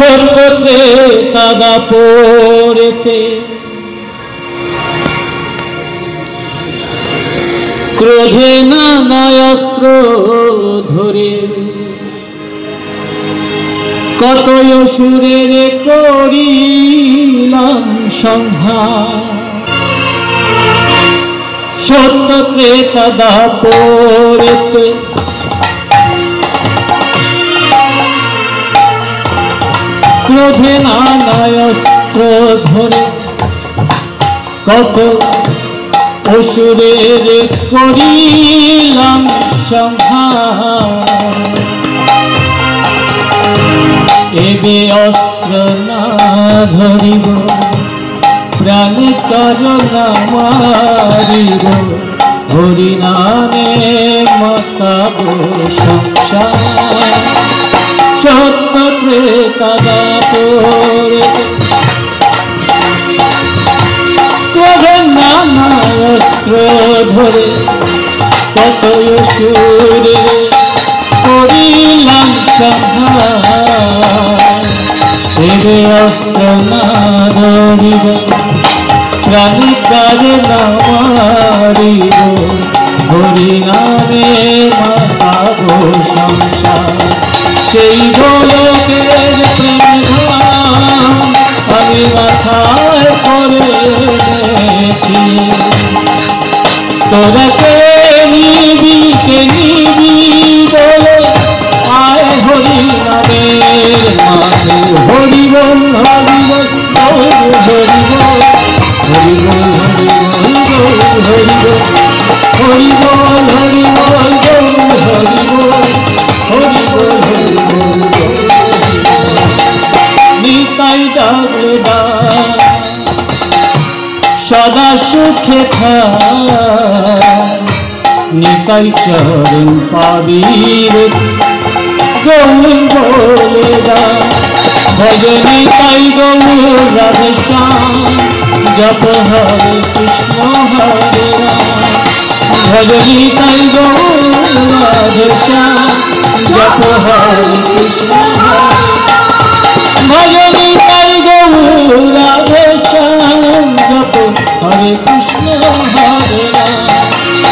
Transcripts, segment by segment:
সত্যতে তাদা পড়েতে ক্রোধে নানা অস্ত্র ধরে কতই অসুরের করিলাম সংহার সত্যতে তাদা পড়েতে ক্রোধে নানা অস্ত্র ধরে কত অসুরের করিলাম সংহার এবে অস্ত্র না ধরিব প্রাণী কারণা মারিব হরি নামে মাতাব সংসার সত্য ত্রেতা পড়েতে ক্রোধে নানা অস্ত্র ধরে কত অসুরে করিলাম সংহার এবে অস্ত্র না ধরিব প্রাণী কারণা মারিব হরি নামে মাতাব সংসার সেই গোলকের প্রেম আমি মাথায় করেছি তোরা কে নিবি বলে আয় হরি নামের মাঝে হরি বল হরি বল হরি বল হরি বল হরি বল হরি বল হরি বল হরি বল হরি বল নিতাই ডাকলে ডাক সদা সুখে থাক নিতাই চরণ পাবির গৌর বলে ডাক ভজ নিতাই গৌর রাধে শ্যাম জপ হরে কৃষ্ণ হরে রাম ভজ নিতাই গৌর রাধে শ্যাম জপ হরে কৃষ্ণ হরে ভজ নিতাই গৌর রাধে শ্যাম জপ হরে কৃষ্ণ হরে রাম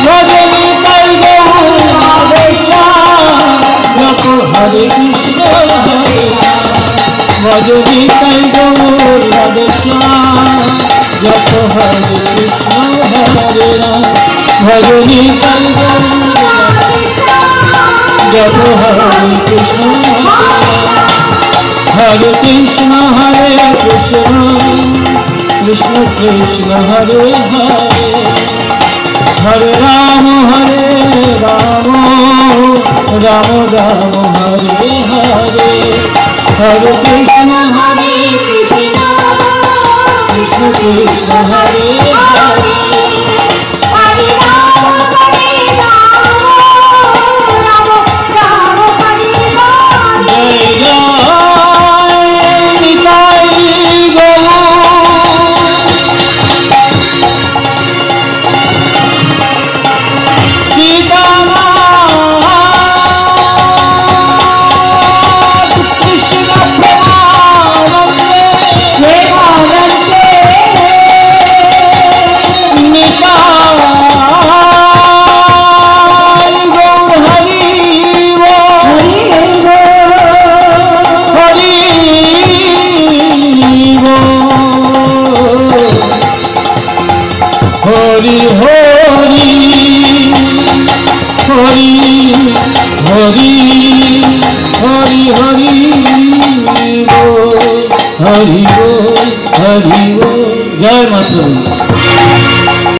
ভজ নিতাই গৌর রাধে শ্যাম জপ হরে কৃষ্ণ হরে রাম ভজ নিতাই গৌর রাধে শ্যাম জপ হরে কৃষ্ণ হরে রাম ভজ নিতাই গৌর জপ হরে কৃষ্ণ হরে কৃষ্ণ হরে কৃষ্ণ কৃষ্ণ কৃষ্ণ হরে হরে হরে রাম রাম রাম হরে হরে হরে কৃষ্ণ কৃষ্ণ কৃষ্ণ হরে হরে হরি হরি হরি হরি হরি হরি হরি হরি জয় মাতা।